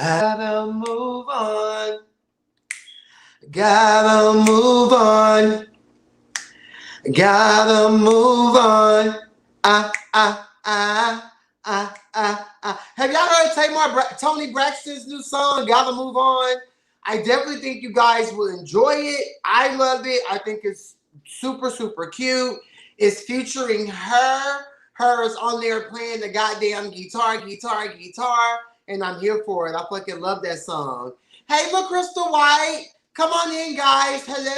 Gotta move on. Gotta move on. Gotta move on. Ah, ah, ah, Have y'all heard Tony Braxton's new song, Gotta Move On? I definitely think you guys will enjoy it. I love it. I think it's super, super cute. It's featuring her. Her is on there playing the goddamn guitar. And I'm here for it. I fucking love that song. Hey, look, Crystal White. Come on in, guys. Hello.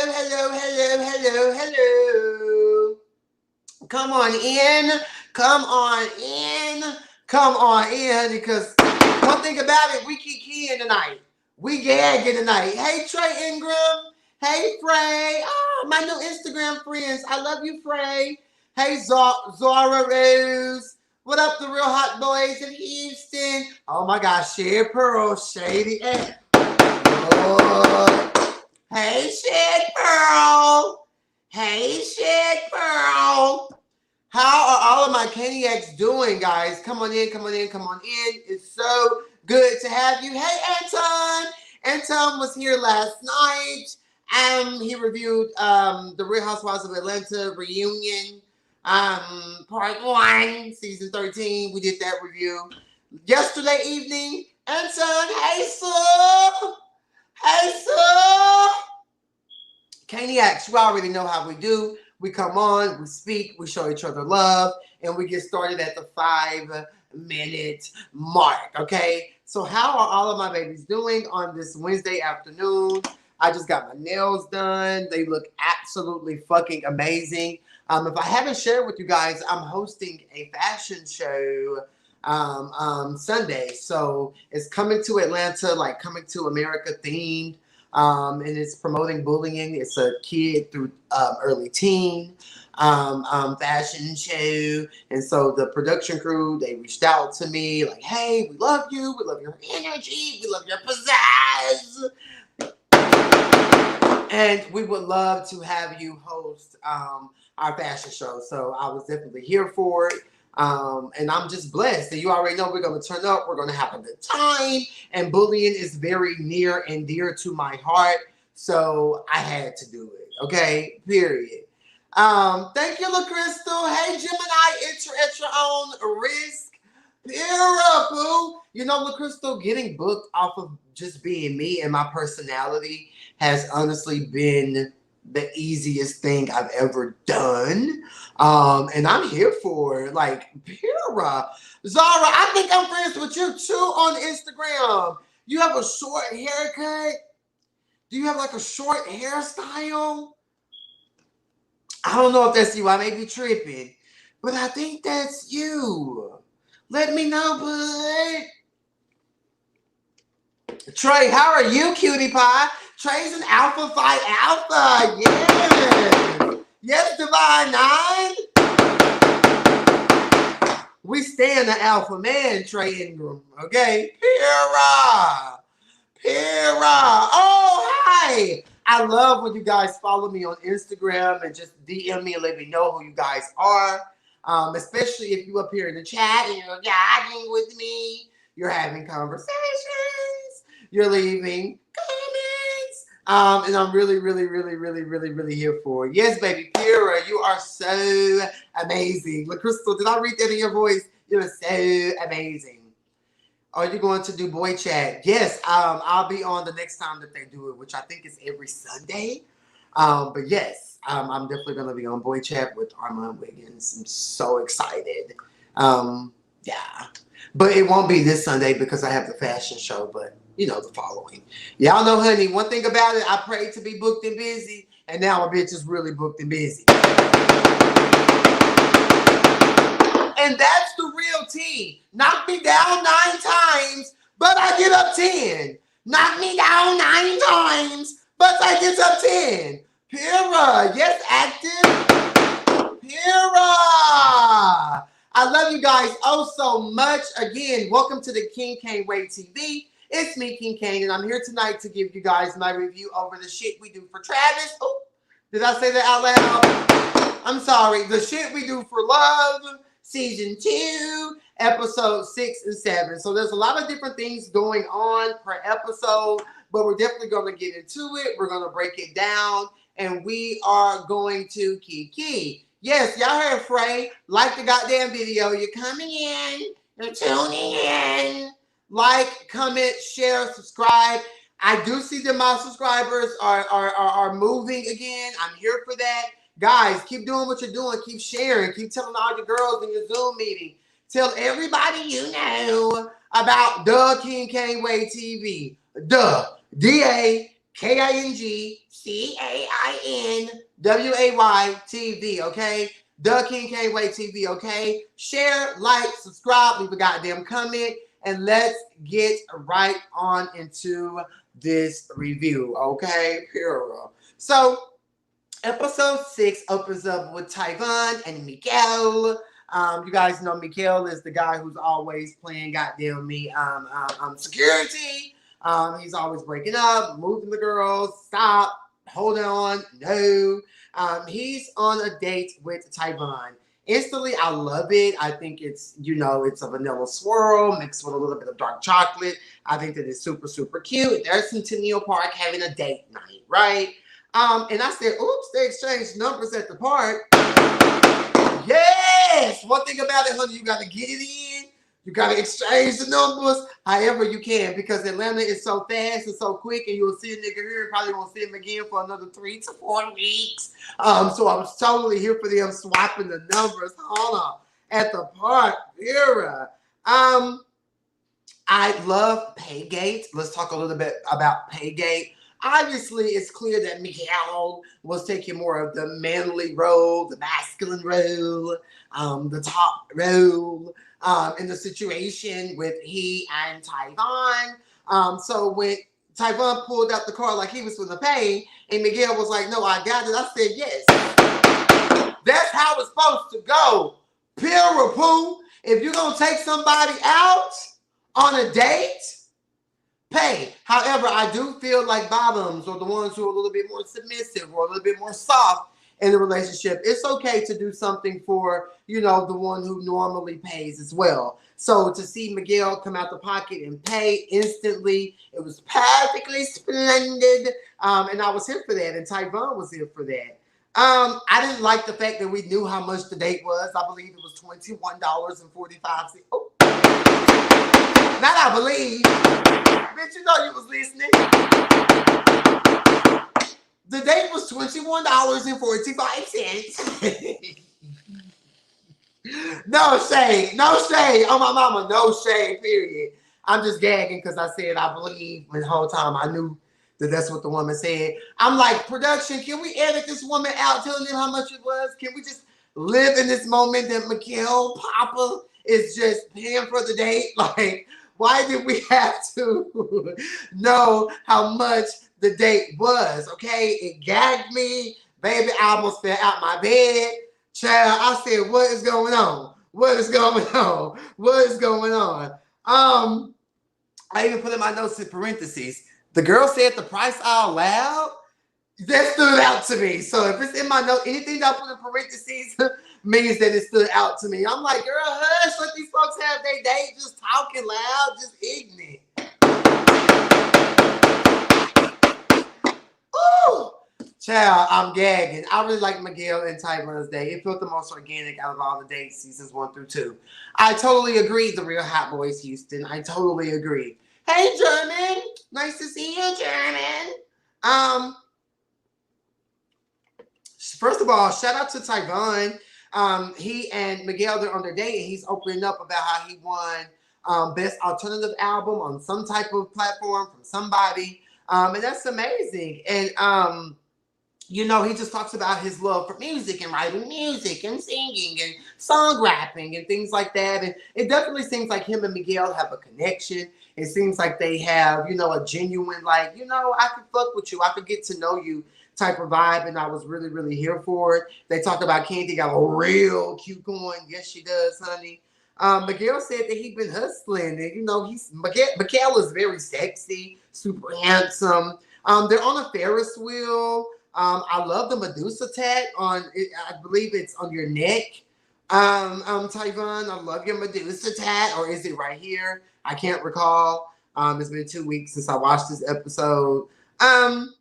Come on in. Because one thing about it, we keep keying tonight. We gagging tonight. Hey, Trey Ingram. Hey, Frey. Oh, my new Instagram friends. I love you, Frey. Hey, Zora Rose. What up, the real hot boys in Houston? Oh, my gosh. Shea Pearl. Shady ass. Oh. Hey, Shed Pearl. How are all of my Caniacs doing, guys? Come on in. It's so good to have you. Hey, Anton. Anton was here last night. He reviewed the Real Housewives of Atlanta reunion, part 1, season 13. We did that review yesterday evening. Anton, hey, sir. Caniacs, you already know how we do. We come on, we speak, we show each other love, and we get started at the 5-minute mark, okay? So how are all of my babies doing on this Wednesday afternoon? I just got my nails done. They look absolutely fucking amazing. If I haven't shared with you guys, I'm hosting a fashion show Sunday. So it's coming to Atlanta, like coming to America themed. And it's promoting bullying. It's a kid through early teen fashion show. And so the production crew, they reached out to me like, hey, we love you. We love your energy. We love your pizzazz. And we would love to have you host our fashion show. So I was definitely here for it. And I'm just blessed. And you already know we're going to turn up. We're going to have a good time. And bullying is very near and dear to my heart. So I had to do it. Okay? Period. Thank you, LaCrystal. Hey, Gemini, enter at your own risk. Boo. You know, LaCrystal, getting booked off of just being me and my personality has honestly been the easiest thing I've ever done. And I'm here for it. Like, Pura. Zara, I think I'm friends with you too on Instagram. You have a short haircut? Do you have like a short hairstyle? I don't know if that's you. I may be tripping. But I think that's you. Let me know, bud. Trey, how are you, cutie pie? Trey's an Alpha Phi Alpha. Yes. Yes, Divine 9. We stand the alpha man, Trey Ingram. Okay? Pira. Oh, hi. I love when you guys follow me on Instagram and just DM me and let me know who you guys are. Especially if you up here in the chat and you're gagging with me. You're having conversations. You're leaving comments. And I'm really here for it. Yes, baby, Pura, you are so amazing. LaCrystal, did I read that in your voice? You're so amazing. Are you going to do boy chat? Yes, I'll be on the next time that they do it, which I think is every Sunday. But yes, I'm definitely going to be on boy chat with Armand Wiggins. I'm so excited. Yeah. But it won't be this Sunday because I have the fashion show, but you know, the following. Y'all know, honey, one thing about it, I prayed to be booked and busy, and now a bitch is really booked and busy. And that's the real tea. Knock me down 9 times, but I get up 10. Knock me down 9 times, but I get up 10. Pura, yes, active. Pura. I love you guys oh so much. Again, welcome to the King Cain Way TV. It's me, King Cain, and I'm here tonight to give you guys my review over the shit we do for Travis. Oh, did I say that out loud? I'm sorry. The shit we do for love, Season 2, episode 6 and 7. So there's a lot of different things going on per episode, but we're definitely going to get into it. We're going to break it down, and we are going to kiki. Yes, y'all heard Frey. Like the goddamn video. You're coming in. You're tuning in. Like, comment, share, subscribe. I do see that my subscribers are moving again. I'm here for that. Guys, keep doing what you're doing. Keep sharing. Keep telling all your girls in your Zoom meeting. Tell everybody you know about the King Cain Way TV. The DAKingCainWay TV, okay? The King Cain Way TV, okay? Share, like, subscribe, leave a goddamn comment, and let's get right on into this review, okay? So, episode 6 opens up with Tyvon and Miguel. You guys know Miguel is the guy who's always playing goddamn me security. He's always breaking up, moving the girls, stop, hold on, no. He's on a date with Tyvon. Instantly, I love it. I think it's, it's a vanilla swirl mixed with a little bit of dark chocolate. I think that it's super, super cute. They're at Centennial Park having a date night, right? And I said, oops, they exchanged numbers at the park. Yes! One thing about it, honey, you got to get it in. You got to exchange the numbers however you can, because Atlanta is so fast and so quick, and you'll see a nigga here and probably won't see him again for another 3 to 4 weeks. So I'm totally here for them swapping the numbers. Hold on. At the park, Vera. I love Paygate. Let's talk a little bit about Paygate. Obviously, it's clear that Miguel was taking more of the manly role, the masculine role, the top role in the situation with he and Tyvon. So when Tyvon pulled out the car like he was going to pay, and Miguel was like, no, I got it. I said, yes. That's how it's supposed to go. Poo. If you're going to take somebody out on a date, pay. However, I do feel like bottoms, or the ones who are a little bit more submissive or a little bit more soft in the relationship, it's okay to do something for, the one who normally pays as well. So to see Miguel come out the pocket and pay instantly, it was perfectly splendid. And I was here for that, and Tyvon was here for that. I didn't like the fact that we knew how much the date was. I believe it was $21.45. Oh. Not I believe. Bitch, you know you was listening. The date was $21.45. No shade. Oh, my mama, no shade, period. I'm just gagging because I said I believe, and the whole time I knew that that's what the woman said. I'm like, production, can we edit this woman out telling them how much it was? Can we just live in this moment that Miguel Papa is just paying for the date? Like, why did we have to know how much the date was? Okay, it gagged me. Baby, I almost fell out my bed. Child, I said, what is going on? I even put in my notes in parentheses. The girl said the price out loud. That stood out to me. So if it's in my note, anything that I put in parentheses means that it stood out to me. I'm like, girl, hush, let these folks have their date, just talking loud, just ignorant. Ooh, child, I'm gagging. I really like Miguel and Tyvon's date. It felt the most organic out of all the dates, seasons 1 through 2. I totally agree, the real Hot Boys Houston. I totally agree. Hey, German. Nice to see you, German. First of all, shout out to Tyvon. He and Miguel, they're on their date, and he's opening up about how he won Best Alternative Album on some type of platform from somebody. And that's amazing. And, he just talks about his love for music and writing music and singing and song rapping and things like that. And it definitely seems like him and Miguel have a connection. It seems like they have, a genuine, like, I could fuck with you. I could get to know you type of vibe, and I was really, really here for it. They talked about Candy got a real cute going. Yes, she does, honey. Miguel said that he'd been hustling, and Miguel is very sexy, super handsome. They're on a Ferris wheel. I love the Medusa tat on it. I believe it's on your neck. Tyvon, I love your Medusa tat, or is it right here? I can't recall. It's been 2 weeks since I watched this episode. Um,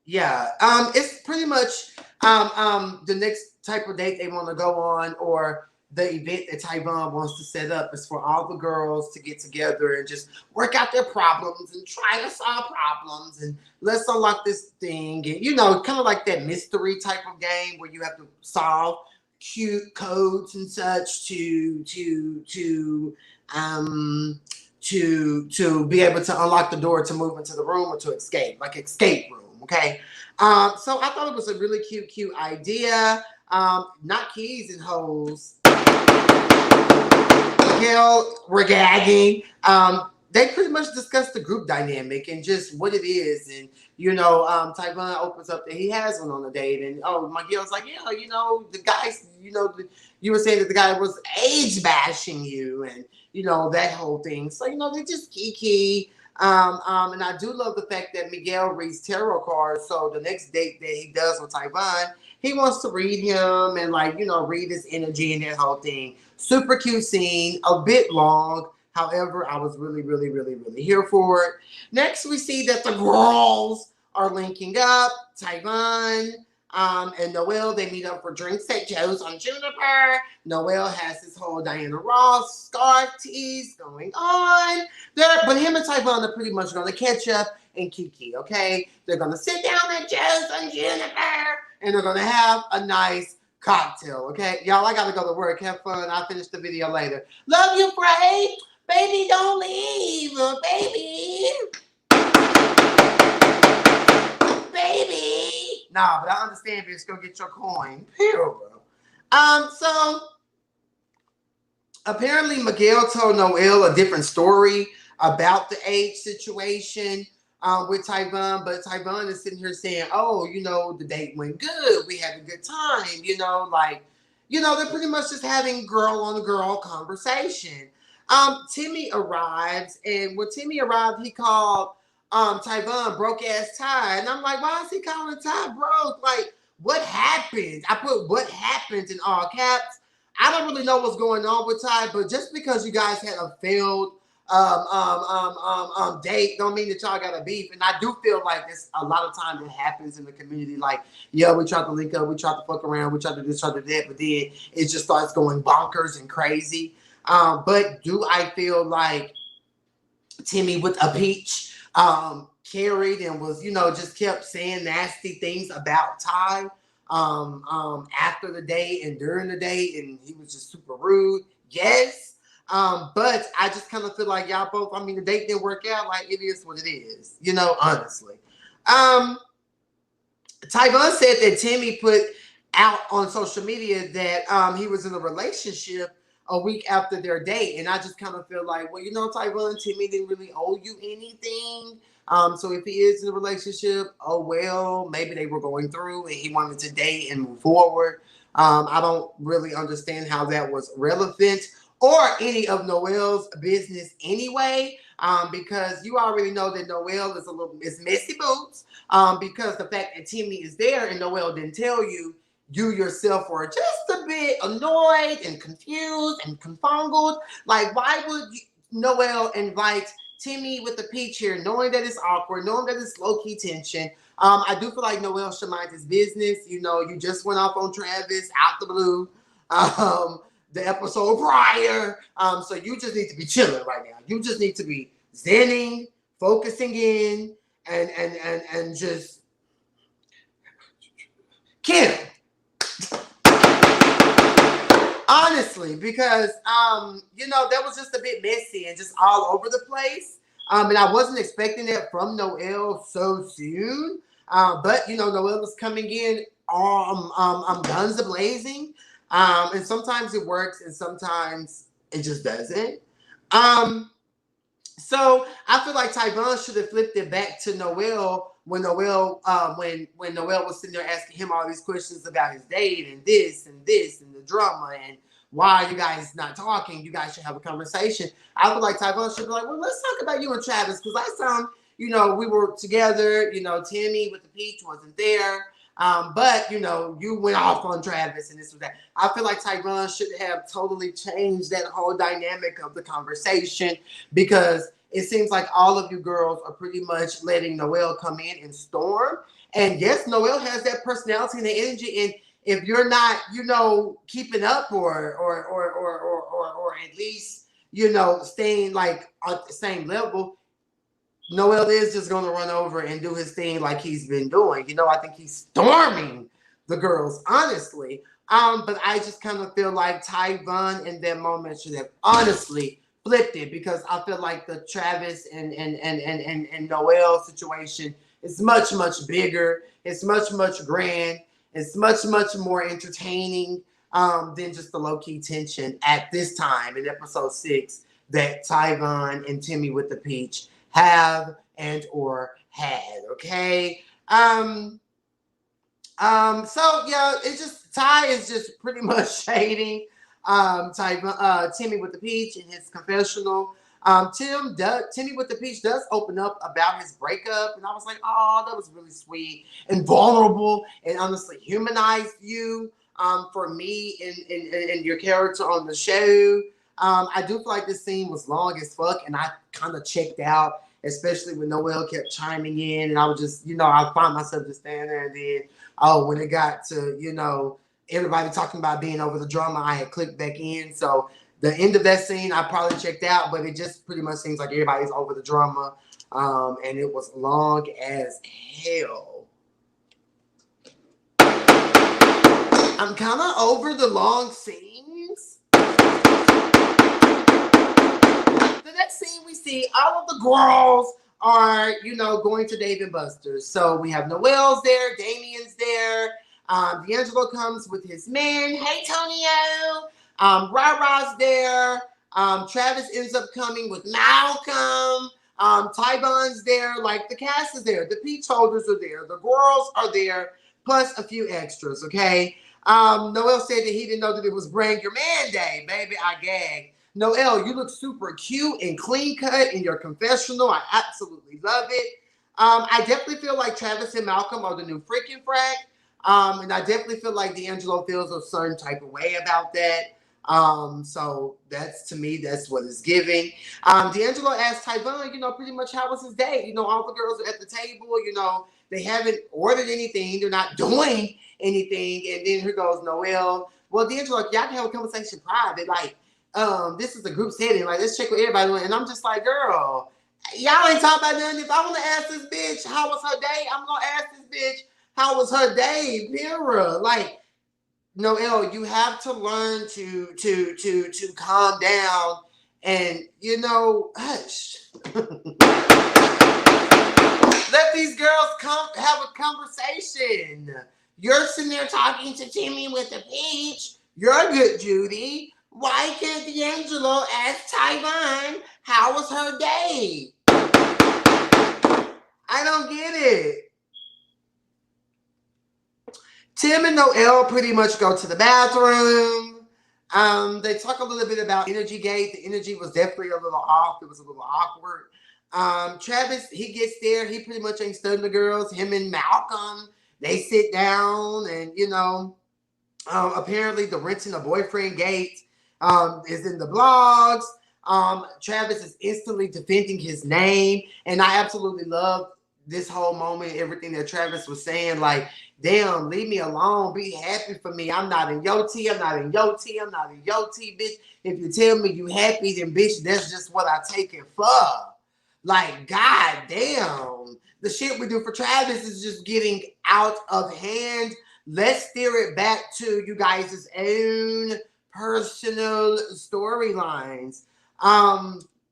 yeah. It's pretty much the next type of date they want to go on, or the event that Tyvon wants to set up is for all the girls to get together and just work out their problems and try to solve problems and let's unlock this thing. And kind of like that mystery type of game where you have to solve cute codes and such to be able to unlock the door to move into the room or to escape, like escape room. Okay. So I thought it was a really cute idea. Not keys and hoes. Hell, we're gagging. They pretty much discussed the group dynamic and just what it is. And, Tyvon opens up that he has one on a date. And, Miguel's like, yeah, the guys, you were saying that the guy was age bashing you and, that whole thing. So, they just kiki. And I do love the fact that Miguel reads tarot cards. So the next date that he does with Tyvon, he wants to read him and read his energy and that whole thing. Super cute scene, a bit long. However, I was really, really, really, really here for it. Next, we see that the girls are linking up. Tyvon and Noelle, they meet up for drinks at Joe's on Juniper. Noelle has this whole Diana Ross scarf tease going on. But him and Tyvon are pretty much going to catch up and kiki, okay? They're going to sit down at Joe's on Juniper, and they're going to have a nice cocktail, okay? Y'all, I got to go to work. Have fun. I'll finish the video later. Love you, Bray. Baby, don't leave. Baby. Baby. Nah, but I understand, bitch. Go get your coin. So apparently Miguel told Noelle a different story about the age situation with Tyvon, but Tyvon is sitting here saying, oh, the date went good. We had a good time, they're pretty much just having girl on girl conversation. Timmy arrives, and when Timmy arrived, he called Tyvon broke ass Ty. And I'm like, why is he calling Ty broke? Like, what happened? I put what happened in all caps. I don't really know what's going on with Ty, but just because you guys had a failed date don't mean that y'all got a beef. And I do feel like this a lot of times it happens in the community. Like, yeah, we tried to link up, we tried to fuck around, we tried to do this, tried to do that, but then it just starts going bonkers and crazy. But do I feel like Timmy with a peach carried and was, just kept saying nasty things about Ty after the date and during the date, and he was just super rude? Yes. But I just kind of feel like y'all both, the date didn't work out. Like, it is what it is, honestly. Tyvon said that Timmy put out on social media that he was in a relationship a week after their date. And I just kind of feel like, well, Tyvon, Timmy didn't really owe you anything. So if he is in a relationship, oh, well, maybe they were going through and he wanted to date and move forward. I don't really understand how that was relevant or any of Noelle's business anyway, because you already know that Noelle is messy boots, because the fact that Timmy is there and Noelle didn't tell you, you yourself were just a bit annoyed and confused and confungled. Like, why would Noelle invite Timmy with the peach here, knowing that it's awkward, knowing that it's low-key tension? I do feel like Noelle should mind his business. You just went off on Travis out the blue the episode prior. So you just need to be chilling right now. You just need to be zenning, focusing in, and just kill. Honestly, because that was just a bit messy and just all over the place. And I wasn't expecting that from Noelle so soon. But Noelle was coming in guns a-blazing. And sometimes it works and sometimes it just doesn't. So I feel like Tyvon should have flipped it back to Noelle when Noelle was sitting there asking him all these questions about his date and this and the drama and why are you guys not talking? You guys should have a conversation. I feel like Tyvon should be like, well, let's talk about you and Travis, because last time, we were together, Timmy with the peach wasn't there. But you know, you went off on Travis and this was that. I feel like Tyron should have totally changed that whole dynamic of the conversation because it seems like all of you girls are pretty much letting Noelle come in and storm. And yes, Noelle has that personality and the energy. And if you're not, you know, keeping up or at least, you know, staying like at the same level, Noel is just going to run over and do his thing like he's been doing. You know, I think he's storming the girls, honestly. But I just kind of feel like Tyvon in that moment should have honestly flipped it because I feel like the Travis and Noel situation is much, much bigger. It's much, much grand. It's much, much more entertaining than just the low-key tension at this time in episode 6 that Tyvon and Timmy with the Peach have and or had. Okay. So yeah, it's just Ty is just pretty much shading Timmy with the Peach in his confessional. Timmy with the Peach does open up about his breakup, and I was like, oh, that was really sweet and vulnerable, and honestly humanized you for me in your character on the show. I do feel like this scene was long as fuck, and I kind of checked out, especially when Noelle kept chiming in, and I was just, you know, I found myself just standing there, and then, oh, when it got to, you know, everybody talking about being over the drama, I had clicked back in, so the end of that scene, I probably checked out, but it just pretty much seems like everybody's over the drama, and it was long as hell. I'm kind of over the long scenes. The next scene we see, all of the girls are, you know, going to Dave and Buster's. So we have Noelle's there, Damien's there, D'Angelo comes with his men. Hey, Tonio. Ra-Ra's there. Travis ends up coming with Malcolm. Tyvon's there. Like, the cast is there. The peach holders are there. The girls are there, plus a few extras, okay? Noelle said that he didn't know that it was Bring Your Man Day. Baby, I gagged. Noelle, you look super cute and clean cut in your confessional. I absolutely love it. I definitely feel like Travis and Malcolm are the new freaking frack. And I definitely feel like D'Angelo feels a certain type of way about that. So that's, to me, that's what it's giving. D'Angelo asked Tyvon, you know, pretty much how was his day? You know, all the girls are at the table, you know, they haven't ordered anything. They're not doing anything. And then here goes Noelle. Well, D'Angelo, like, y'all can have a conversation private. Like, this is a group setting. Like, let's check with everybody. And I'm just like, girl, y'all ain't talking about nothing. If I want to ask this bitch how was her day, I'm going to ask this bitch how was her day, Vera. Like, Noelle, you have to learn to calm down and, you know, hush. Let these girls come have a conversation. You're sitting there talking to Timmy with the Peach. You're good, Judy. Why can't D'Angelo ask Tyvon how was her day? I don't get it. Tim and Noelle pretty much go to the bathroom. They talk a little bit about Energy Gate. The energy was definitely a little off. It was a little awkward. Travis, he gets there. He pretty much ain't studying the girls. Him and Malcolm, they sit down and, you know, apparently the renting a boyfriend gate is in the blogs. Travis is instantly defending his name. And I absolutely love this whole moment, everything that Travis was saying, like, damn, leave me alone. Be happy for me. I'm not in your tea. I'm not in your tea. I'm not in your tea, bitch. If you tell me you happy, then bitch, that's just what I take it for. Like, god damn. The shit we do for Travis is just getting out of hand. Let's steer it back to you guys' own personal storylines.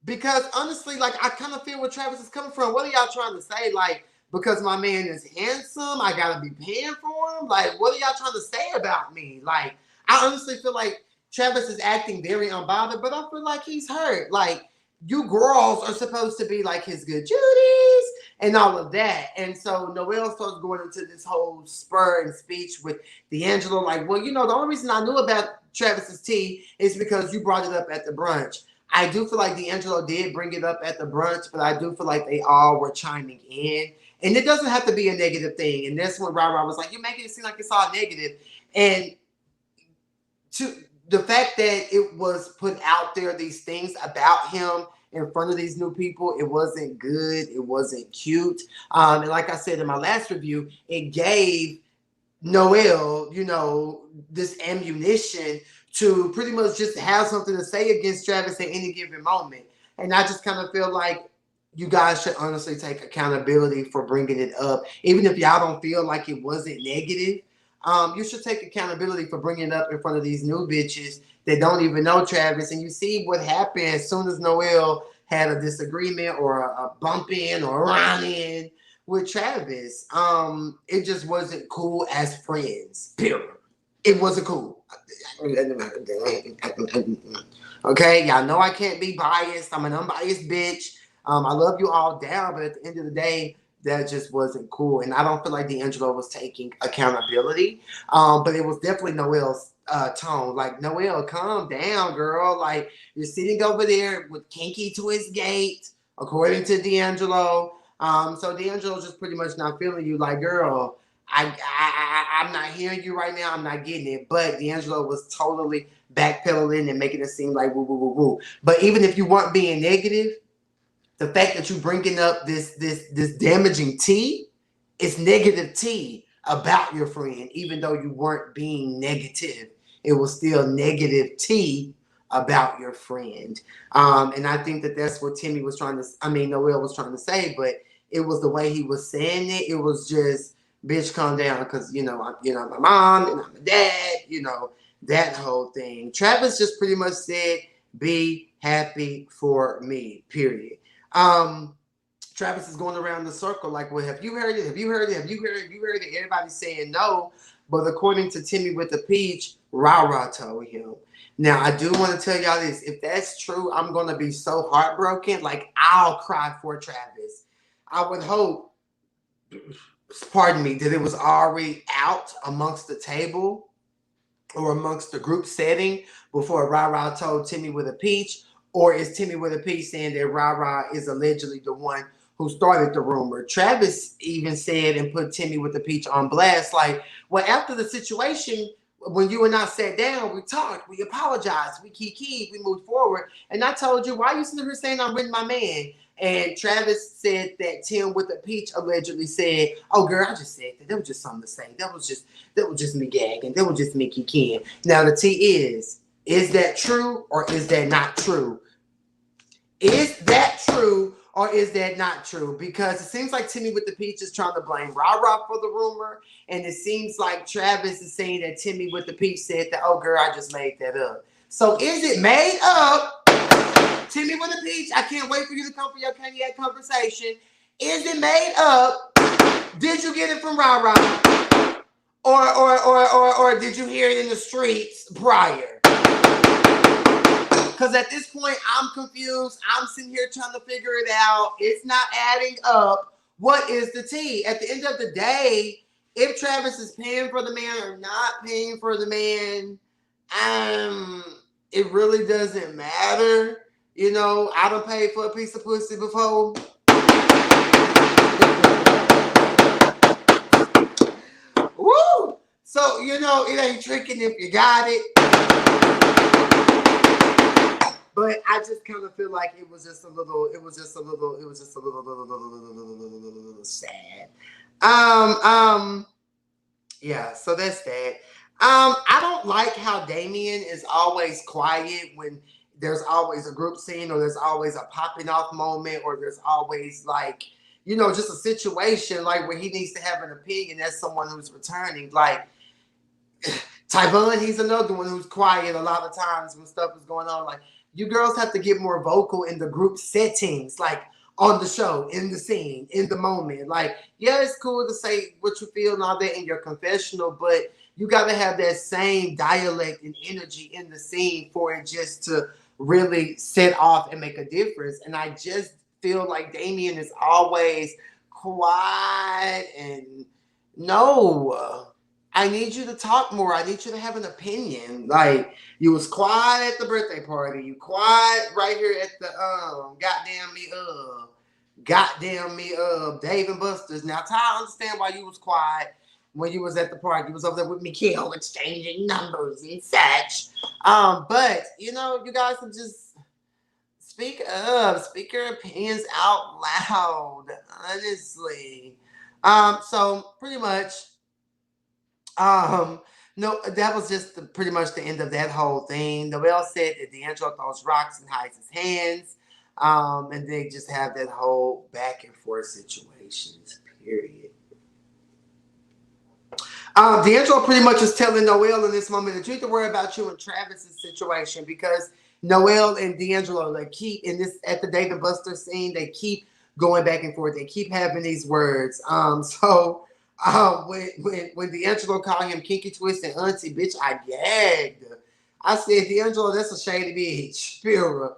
Because honestly, like, I kind of feel where Travis is coming from. What are y'all trying to say? Like, because my man is handsome, I gotta be paying for him? Like, what are y'all trying to say about me? Like, I honestly feel like Travis is acting very unbothered, but I feel like he's hurt. Like, you girls are supposed to be like his good Judies and all of that. And so Noelle starts going into this whole spur and speech with D'Angelo, like, well, you know, the only reason I knew about Travis's tea is because you brought it up at the brunch. I do feel like D'Angelo did bring it up at the brunch, but I do feel like they all were chiming in. And it doesn't have to be a negative thing. And that's when Ra was like, "You're making it seem like it's all negative." And to the fact that it was put out there, these things about him in front of these new people, it wasn't good. It wasn't cute. And like I said in my last review, it gave Noel, this ammunition to pretty much just have something to say against Travis at any given moment. And I just kind of feel like you guys should honestly take accountability for bringing it up. Even if y'all don't feel like it wasn't negative, you should take accountability for bringing it up in front of these new bitches that don't even know Travis. And you see what happened as soon as Noel had a disagreement or a bump in or a run in with Travis. It just wasn't cool as friends. Period. It wasn't cool. Okay, y'all know I can't be biased. I'm an unbiased bitch. I love you all down, but at the end of the day, that just wasn't cool. And I don't feel like D'Angelo was taking accountability. But it was definitely Noel's tone. Like, Noel, calm down, girl. Like, you're sitting over there with kinky to his gate, according to D'Angelo. So D'Angelo's just pretty much not feeling you. Like, girl, I'm not hearing you right now. I'm not getting it. But D'Angelo was totally backpedaling and making it seem like woo, woo, woo, woo. But even if you weren't being negative, the fact that you bringing up this damaging tea, it's negative tea about your friend, even though you weren't being negative. It was still negative tea about your friend. And I think that that's what Noel was trying to say, but it was the way he was saying it. It was just, bitch, calm down, because I'm my mom and I'm my dad, that whole thing. Travis just pretty much said, be happy for me, period. Travis is going around the circle like, well, have you heard it? Have you heard it? Have you heard it? Have you heard it? Everybody's saying no. But according to Timmy with the Peach, Ra told him. Now, I do want to tell y'all this. If that's true, I'm going to be so heartbroken. Like, I'll cry for Travis. I would hope, pardon me, that it was already out amongst the table or amongst the group setting before Ra told Timmy with a Peach. Or is Timmy with a Peach saying that Ra is allegedly the one who started the rumor? Travis even said and put Timmy with the Peach on blast, like, well, after the situation, when you and I sat down, we talked, we apologized, we kiki, we moved forward. And I told you, why are you sitting here saying I'm with my man? And Travis said that Tim with the Peach allegedly said, oh, girl, I just said that. That was just something to say. That was just me gagging. That was just me kikiing. Now, the tea is that true or is that not true? Is that true or is that not true? Because it seems like Timmy with the Peach is trying to blame Ra for the rumor. And it seems like Travis is saying that Timmy with the Peach said that, oh, girl, I just made that up. So is it made up? Timmy with the Peach, I can't wait for you to come for your cognac conversation. Is it made up? Did you get it from Ra? Or did you hear it in the streets prior? Because at this point, I'm confused. I'm sitting here trying to figure it out. It's not adding up. What is the tea? At the end of the day, if Travis is paying for the man or not paying for the man, it really doesn't matter. I done paid for a piece of pussy before. Woo! So, it ain't tricking if you got it. But I just kind of feel like it was just a little sad. Yeah, so that's that. I don't like how Damien is always quiet when there's always a group scene or there's always a popping off moment or there's always like, just a situation like where he needs to have an opinion as someone who's returning. Like, Tyvon, he's another one who's quiet a lot of times when stuff is going on. Like, you girls have to get more vocal in the group settings, like on the show, in the scene, in the moment. Like, yeah, it's cool to say what you feel and all that in your confessional, but you got to have that same dialect and energy in the scene for it just to really set off and make a difference. And I just feel like Damien is always quiet and no. I need you to talk more. I need you to have an opinion. Like, you was quiet at the birthday party. You quiet right here at the Dave and Buster's. Now, Ty, I understand why you was quiet when you was at the party. You was over there with Mikhail exchanging numbers and such. But you know, you guys can just speak up, speak your opinions out loud. Honestly. So pretty much, no, that was just pretty much the end of that whole thing. Noel said that D'Angelo throws rocks and hides his hands. And they just have that whole back and forth situations, period. D'Angelo pretty much is telling Noel in this moment that you need to worry about you and Travis's situation, because Noel and D'Angelo, they keep in this at the Dave and Buster scene, they keep going back and forth. They keep having these words. When D'Angelo called him Kinky Twist and Auntie, bitch, I gagged. I said, D'Angelo, that's a shady bitch. Pure.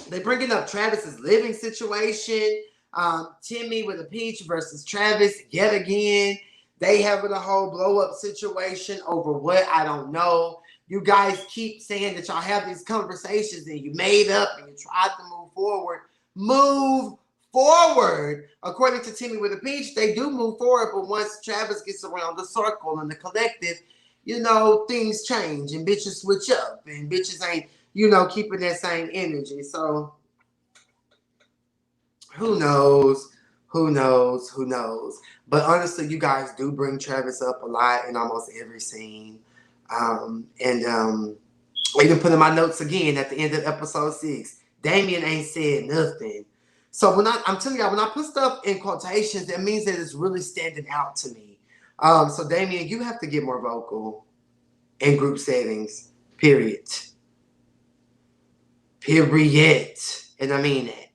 They bringing up Travis's living situation. Timmy with a peach versus Travis yet again. They having a whole blow up situation over what, I don't know. You guys keep saying that y'all have these conversations and you made up and you tried to move forward. Move forward. According to Timmy with a Peach, they do move forward, but once Travis gets around the circle and the collective, you know, things change and bitches switch up and bitches ain't, you know, keeping that same energy. So who knows? Who knows? Who knows? But honestly, you guys do bring Travis up a lot in almost every scene. I even put in my notes again at the end of episode 6. Damien ain't said nothing. So I'm telling y'all, when I put stuff in quotations, that means that it's really standing out to me. So Damien, you have to get more vocal in group settings. Period. Period. And I mean that.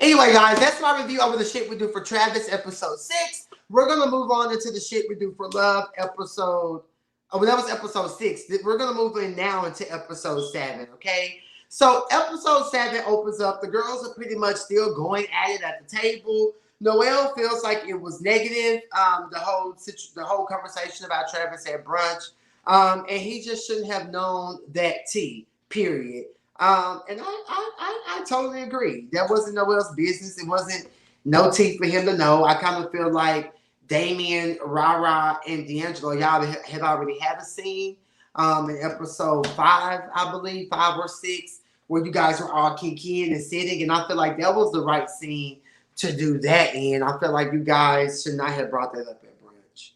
Anyway, guys, that's my review over the shit we do for Travis, episode 6. We're going to move on into the shit we do for Love, episode... Oh, well, that was episode 6. We're going to move in now into episode 7, okay? So, episode 7 opens up. The girls are pretty much still going at it at the table. Noel feels like it was negative, the whole conversation about Travis at brunch. And he just shouldn't have known that tea, period. And I totally agree. That wasn't Noel's business. It wasn't no tea for him to know. I kind of feel like Damien, Rara, and D'Angelo, y'all had already had a scene in episode 5, I believe, 5 or 6, where you guys were all kinky and sitting. And I feel like that was the right scene to do that in. I feel like you guys should not have brought that up at brunch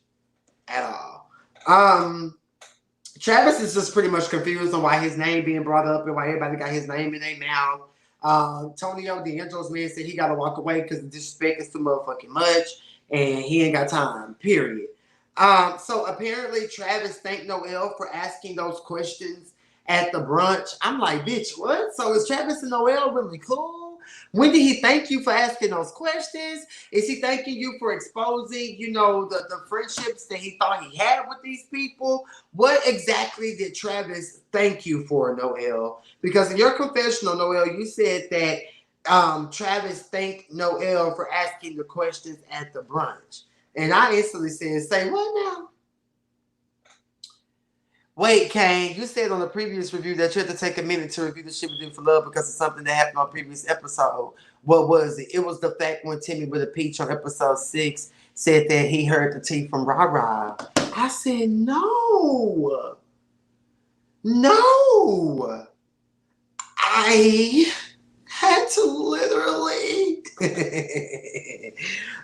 at all. Travis is just pretty much confused on why his name being brought up and why everybody got his name in their mouth. Tonio, D'Angelo's man, said he got to walk away because the disrespect is too motherfucking much and he ain't got time, period. So apparently Travis thanked Noel for asking those questions at the brunch. I'm like, bitch, what? So is Travis and Noel really cool? When did he thank you for asking those questions? Is he thanking you for exposing, you know, the friendships that he thought he had with these people? What exactly did Travis thank you for, Noel? Because in your confessional, Noel, you said that Travis thanked Noel for asking the questions at the brunch. And I instantly said, say what now? Wait, Cain, you said on the previous review that you had to take a minute to review the shit we do for love because of something that happened on a previous episode. What was it? It was the fact when Timmy with a peach on episode 6 said that he heard the tea from Rara. I said, no. No. I had to literally...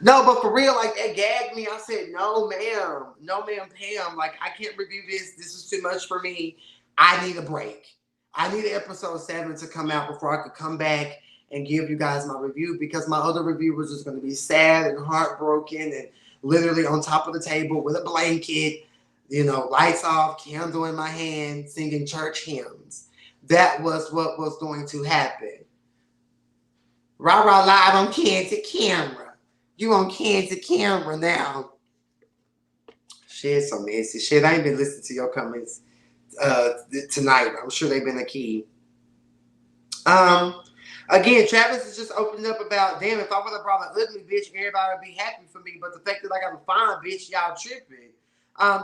No, but for real, like, that gagged me. I said, no, ma'am. No, ma'am, Pam. Like, I can't review this. This is too much for me. I need a break. I need episode 7 to come out before I could come back and give you guys my review, because my other review was just going to be sad and heartbroken and literally on top of the table with a blanket, you know, lights off, candle in my hand, singing church hymns. That was what was going to happen. Rah-rah live on Candid Camera. You on Candid Camera now. Shit, so messy. Shit, I ain't been listening to your comments tonight. I'm sure they've been a key. Again, Travis is just opening up about, damn, if I would have brought an ugly bitch, everybody would be happy for me. But the fact that I got a fine bitch, y'all tripping.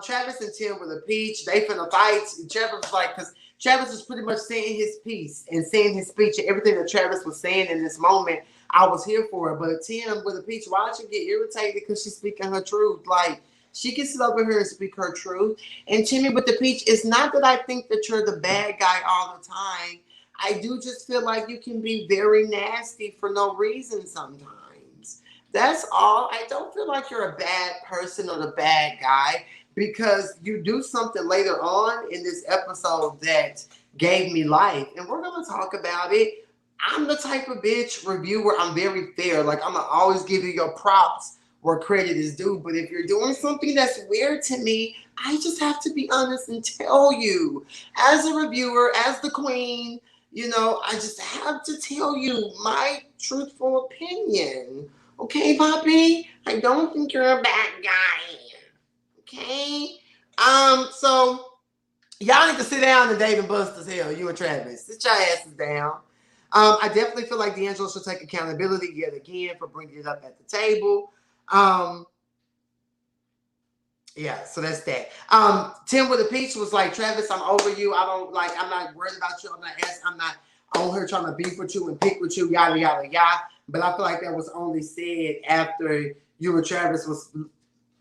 Travis and Tim with a peach. They finna fight. And Travis was like, because Travis was pretty much saying his piece and saying his speech and everything that Travis was saying in this moment. I was here for it. But Tim with a peach, why don't you get irritated because she's speaking her truth? Like, she can sit over here and speak her truth. And Timmy with the peach, it's not that I think that you're the bad guy all the time. I do just feel like you can be very nasty for no reason sometimes. That's all. I don't feel like you're a bad person or the bad guy because you do something later on in this episode that gave me life. And we're going to talk about it. I'm the type of bitch reviewer. I'm very fair. Like, I'm going to always give you your props where credit is due. But if you're doing something that's weird to me, I just have to be honest and tell you. As a reviewer, as the queen, you know, I just have to tell you my truthful opinion. Okay, Poppy? I don't think you're a bad guy. Okay? So y'all need to sit down and Dave and Buster's hell, you and Travis. Sit your asses down. I definitely feel like D'Angelo should take accountability yet again for bringing it up at the table. Yeah, so that's that. Tim with a peach was like, Travis, I'm over you. I'm not worried about you. I'm not on here trying to beef with you and pick with you, yada, yada, yada. But I feel like that was only said after you and Travis was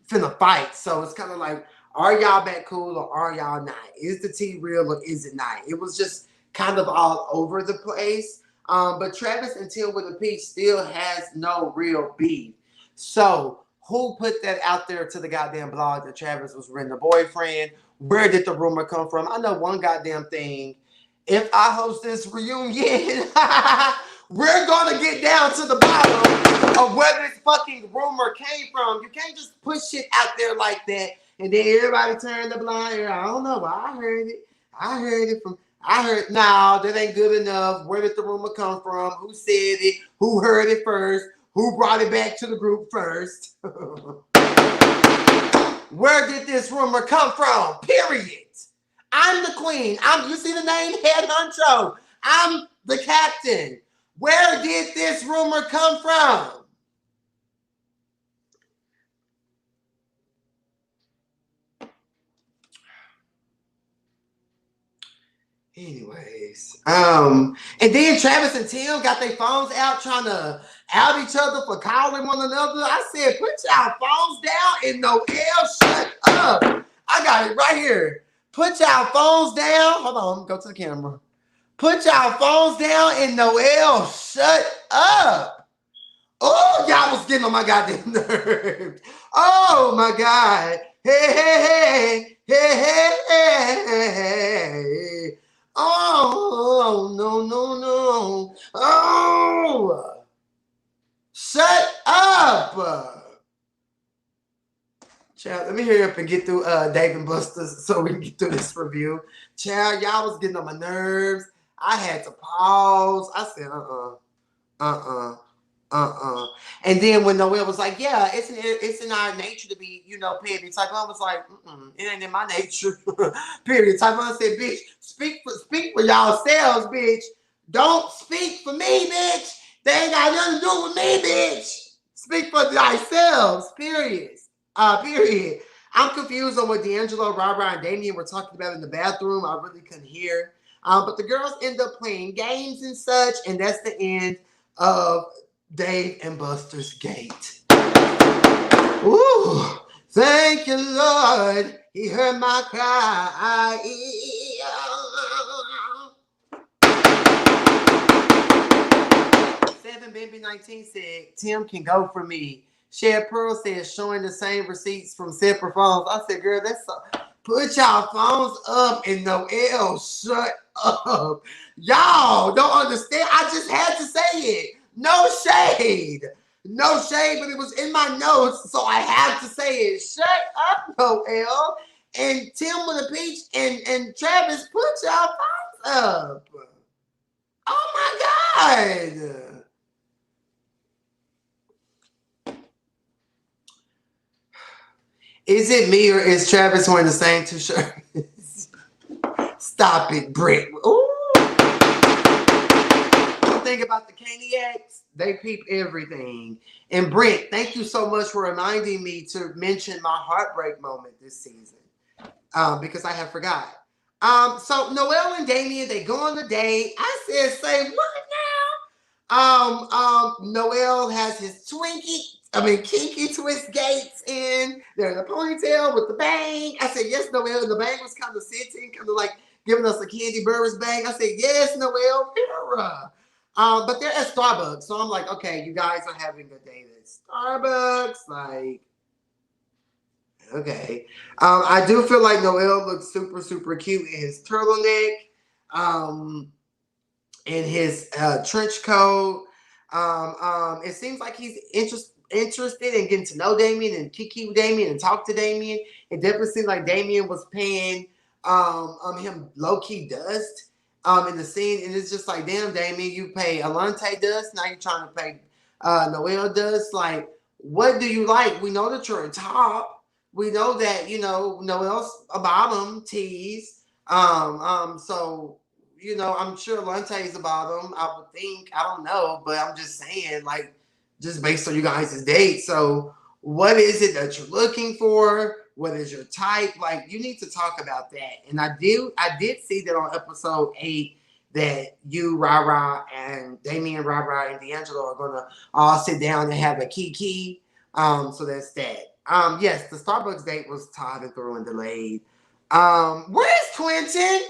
finna fight. So it's kind of like, are y'all back cool or are y'all not? Is the tea real or is it not? It was just kind of all over the place. But Travis and Tim with a peach still has no real beef. So who put that out there to the goddamn blog that Travis was renting a boyfriend? Where did the rumor come from? I know one goddamn thing. If I host this reunion, we're going to get down to the bottom of where this fucking rumor came from. You can't just push shit out there like that and then everybody turn the blind ear. I don't know, but I heard it. No, that ain't good enough. Where did the rumor come from? Who said it? Who heard it first? Who brought it back to the group first? Where did this rumor come from? Period. I'm the queen. You see the name? Head honcho. I'm the captain. Where did this rumor come from? Anyways, and then Travis and Tim got their phones out trying to out each other for calling one another. I said, put y'all phones down and Noel, shut up. I got it right here. Put y'all phones down. Hold on, go to the camera. Put y'all phones down and Noel, shut up. Oh, y'all was getting on my goddamn nerves. Oh my God. Hey. Oh, no. Oh, shut up. Child, let me hurry up and get through Dave and Buster's so we can get through this review. Child, y'all was getting on my nerves. I had to pause. I said, And then when Noel was like, yeah, it's in our nature to be, petty. Typhon was like, it ain't in my nature. Period. Typhon said, bitch, speak for yourselves, bitch. Don't speak for me, bitch. They ain't got nothing to do with me, bitch. Speak for yourselves. Period. Period. I'm confused on what D'Angelo, Robert, and Damien were talking about in the bathroom. I really couldn't hear. But the girls end up playing games and such, and that's the end of Dave and Buster's gate. Ooh, thank you, Lord. He heard my cry. Seven Baby 19 said, Tim can go for me. Shed Pearl said, showing the same receipts from separate phones. I said, girl, that's so... Put y'all phones up and Noel, shut up. Y'all don't understand. I just had to say it. No shade, but it was in my notes, so I have to say it. Shut up, Noel. And Tim with a peach and Travis, put y'all phones up. Oh my God. Is it me or is Travis wearing the same two shirts? Stop it, Britt. Ooh. One thing about the Caniacs, They peep everything. And Brent, thank you so much for reminding me to mention my heartbreak moment this season. Because I have forgot. So Noelle and Damien, they go on the date. I said, say what now? Noelle has his kinky twist gates in. They're in a ponytail with the bang. I said, yes, Noelle. And the bang was kind of sitting, kind of like giving us a Candy Burris bang. I said, yes, Noelle, Mira. But they're at Starbucks. So I'm like, okay, you guys are having a date at Starbucks. Like, okay. I do feel like Noelle looks super, super cute in his turtleneck, in his trench coat. It seems like he's interested in getting to know Damien and kiki with Damien and talk to Damien. It definitely seemed like Damien was paying him low-key dust in the scene. And it's just like, damn, Damien, you pay Alante dust. Now you're trying to pay Noelle dust. Like, what do you like? We know that you're a top. We know that, Noelle's a bottom tease. So, I'm sure Lante's a bottom. I would think. I don't know, but I'm just saying, like, just based on you guys' date. So, what is it that you're looking for? What is your type? Like, you need to talk about that. And I did see that on episode 8 that you, Rara, and Damien, Rara, and D'Angelo are gonna all sit down and have a kiki. So that's that. Yes, the Starbucks date was tied and through and delayed. Where's Quentin?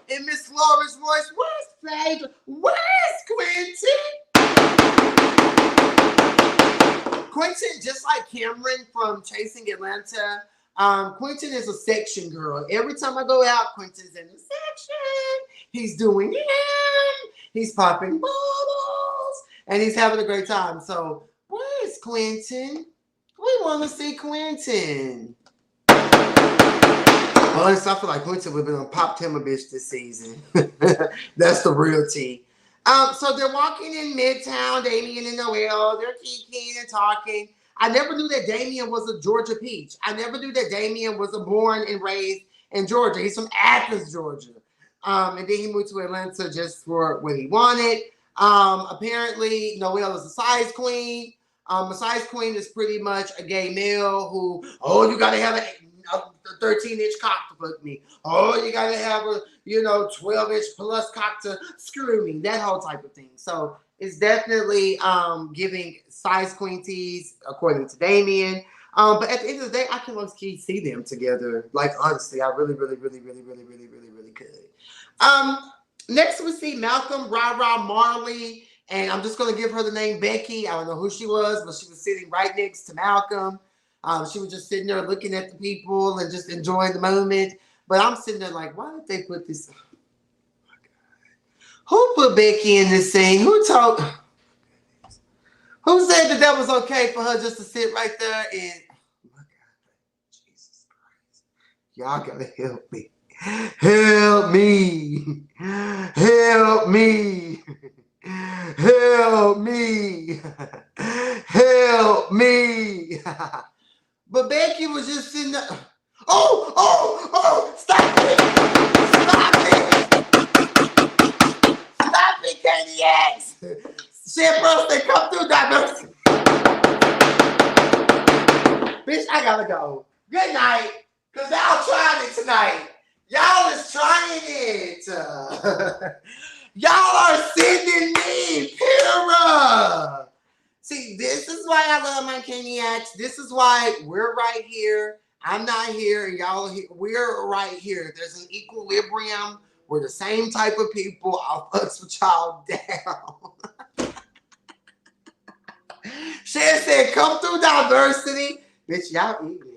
In Miss Laura's voice, where's Phaedra? Where's Quentin? Quentin, just like Cameron from Chasing Atlanta, Quentin is a section girl. Every time I go out, Quentin's in the section. He's doing him. He's popping bubbles. And he's having a great time. So, where is Quentin? We want to see Quentin. Honestly, I feel like Quentin would have been on Pop Him a Bitch this season. That's the real tea. So they're walking in Midtown, Damien and Noelle. They're kikiing and talking. I never knew that Damien was a Georgia peach. I never knew that Damien was born and raised in Georgia. He's from Athens, Georgia. And then he moved to Atlanta just for what he wanted. Apparently, Noelle is a size queen. A size queen is pretty much a gay male who, you got to have a 13-inch cock to fuck me. You got to have a, 12-inch plus cock to screw me. That whole type of thing. So it's definitely giving size queen tease, according to Damien. But at the end of the day, I can low-key see them together. Like, honestly, I really, really, really, really, really, really, really, really could. Next, we see Malcolm, Rara, Marley, and I'm just going to give her the name Becky. I don't know who she was, but she was sitting right next to Malcolm. She was just sitting there looking at the people and just enjoying the moment. But I'm sitting there like, why did they put this? Oh my God. Who put Becky in this scene? Who said that was okay for her just to sit right there and, oh my God, Jesus Christ. Y'all got to help me. Help me. Help me. Help me. Help me. But Becky was just sitting there. Oh, stop it. Stop it. Stop it, Katie X. Shit, bro, they come through diversity. Bitch, I gotta go. Good night. Because y'all trying it tonight. Y'all is trying it. Y'all are sending me, Pyrrha. See, this is why I love my Caniacs. This is why we're right here. I'm not here, and y'all are here. We're right here. There's an equilibrium. We're the same type of people. I'll fucks with y'all down. Shan said, come through diversity. Bitch, y'all eating it.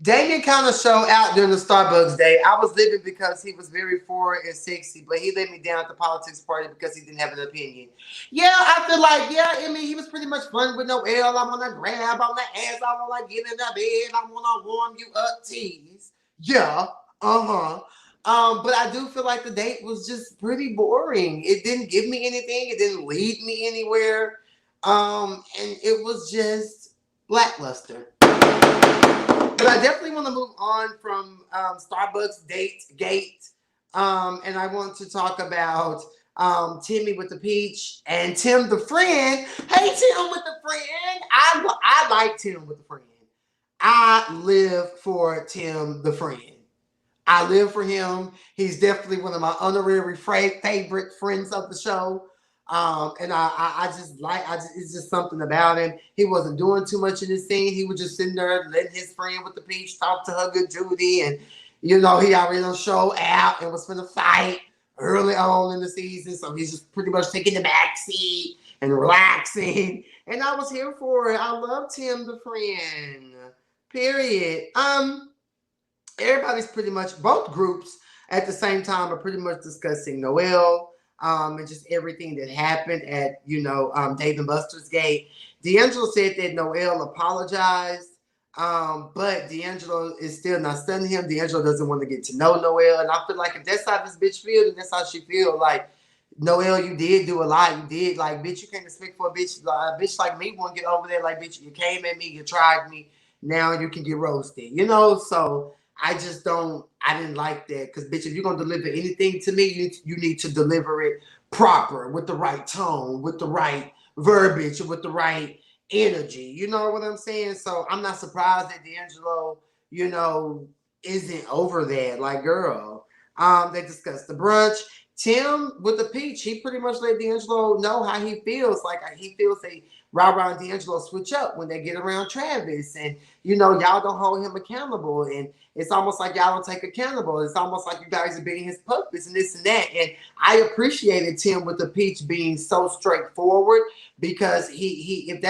Damien kind of showed out during the Starbucks day. I was living because he was very forward and sexy, but he let me down at the politics party because he didn't have an opinion. Yeah, I feel like, he was pretty much fun with Noelle. I want to grab on the ass. I want to get in the bed. I want to warm you up, tease. Yeah, but I do feel like the date was just pretty boring. It didn't give me anything. It didn't lead me anywhere. And it was just lackluster. But I definitely want to move on from Starbucks gate And I want to talk about Timmy with the peach and Tim the friend. Hey, Tim with the friend. I like Tim with the friend. I live for Tim the friend. I live for him. He's definitely one of my honorary favorite friends of the show. And I just like, it's just something about him. He wasn't doing too much in this scene. He was just sitting there letting his friend with the peach talk to her good Judy. And, you know, he already on show out and was going to fight early on in the season. So he's just pretty much taking the back seat and relaxing. And I was here for it. I loved him, the friend. Period. Everybody's pretty much, both groups at the same time are pretty much discussing Noel, and just everything that happened at, you know, Dave and Buster's gate. D'Angelo said that Noel apologized, but D'Angelo is still not stunning him. D'Angelo doesn't want to get to know Noel, and I feel like if that's how this bitch feels, then that's how she feels. Like, Noel, you did do a lot. You did, like, bitch, you can't expect for a bitch like me won't get over there. Like, bitch, you came at me, you tried me, now you can get roasted, you know? So I just don't, I didn't like that. Because, bitch, if you're going to deliver anything to me, you need to deliver it proper, with the right tone, with the right verbiage, with the right energy. You know what I'm saying? So I'm not surprised that D'Angelo, you know, isn't over that. Like, girl, they discussed the brunch. Tim with the peach, he pretty much let D'Angelo know how he feels. Like, he feels they Rara and D'Angelo switch up when they get around Travis. And, you know, y'all don't hold him accountable. And it's almost like y'all don't take accountable. It's almost like you guys are being his puppets and this and that. And I appreciated Tim with the peach being so straightforward, because he if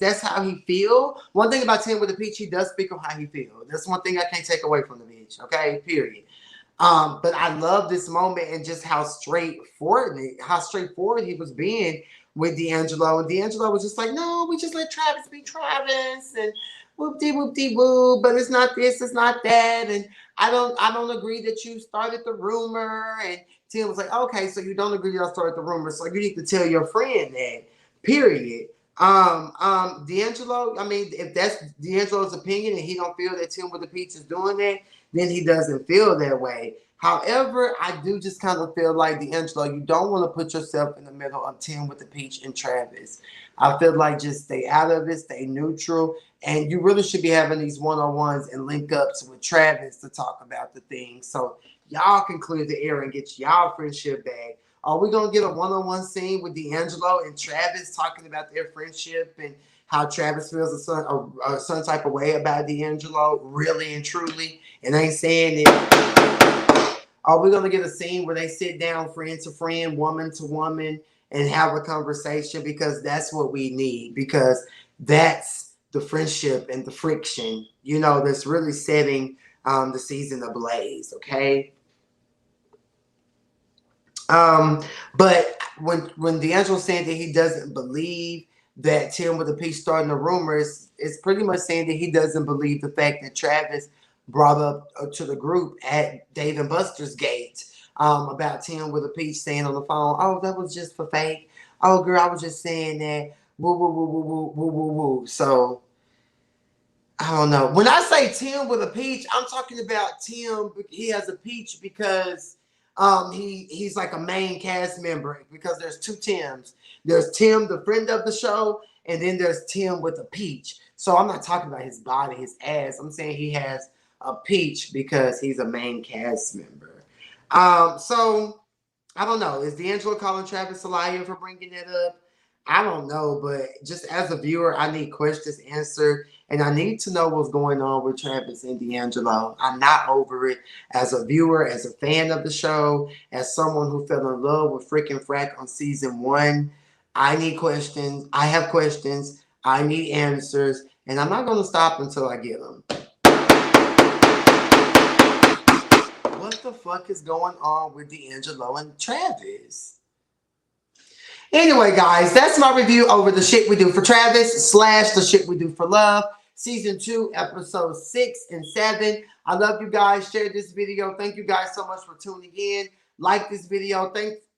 that's how he feel. One thing about Tim with the peach, he does speak of how he feel. That's one thing I can't take away from the bitch. Okay, period. But I love this moment and just how straightforward he was being with D'Angelo. And D'Angelo was just like, no, we just let Travis be Travis, and whoop de woo, but it's not this, it's not that. And I don't agree that you started the rumor. And Tim was like, okay, so you don't agree that I started the rumor, so you need to tell your friend that. Period. D'Angelo, I mean, if that's D'Angelo's opinion and he don't feel that Tim with the Peach is doing that, then he doesn't feel that way. However, I do just kind of feel like, D'Angelo, you don't want to put yourself in the middle of Tim with the Peach and Travis. I feel like just stay out of it, stay neutral, and you really should be having these one-on-ones and link-ups with Travis to talk about the things, so y'all can clear the air and get y'all friendship back. Are we gonna get a one-on-one scene with D'Angelo and Travis talking about their friendship and how Travis feels some type of way about D'Angelo, really and truly? And I ain't saying it. Are we gonna get a scene where they sit down, friend to friend, woman to woman, and have a conversation? Because that's what we need. Because that's the friendship and the friction, you know, that's really setting the season ablaze. Okay. But when D'Angelo saying that he doesn't believe that Tim with the Peach starting the rumors, it's pretty much saying that he doesn't believe the fact that Travis brought up to the group at Dave and Buster's gate, about Tim with a Peach saying on the phone, "Oh, that was just for fake. Oh, girl, I was just saying that. Woo, woo, woo, woo, woo, woo, woo, woo." So I don't know. When I say Tim with a peach, I'm talking about Tim. He has a peach because he's like a main cast member, because there's two Tims. There's Tim, the friend of the show, and then there's Tim with a peach. So I'm not talking about his body, his ass. I'm saying he has a peach because he's a main cast member. So I don't know. Is D'Angelo calling Travis a liar for bringing it up? I don't know, but just as a viewer, I need questions answered, and I need to know what's going on with Travis and D'Angelo. I'm not over it. As a viewer, as a fan of the show, as someone who fell in love with freaking Frack on season 1, I need questions. I have questions. I need answers, and I'm not going to stop until I get them. What the fuck is going on with D'Angelo and Travis? Anyway, guys, that's my review over the shit we do for Travis / the shit we do for love. Season 2, episodes 6 and 7. I love you guys. Share this video. Thank you guys so much for tuning in. Like this video.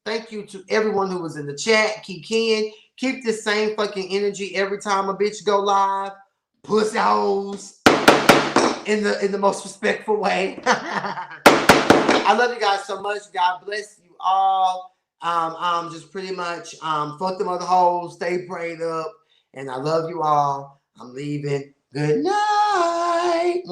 Thank you to everyone who was in the chat. Keep keying. Keep this same fucking energy every time a bitch go live. Pussy hoes in the most respectful way. I love you guys so much. God bless you all. Just pretty much fuck them other hoes. Stay prayed up. And I love you all. I'm leaving. Good night.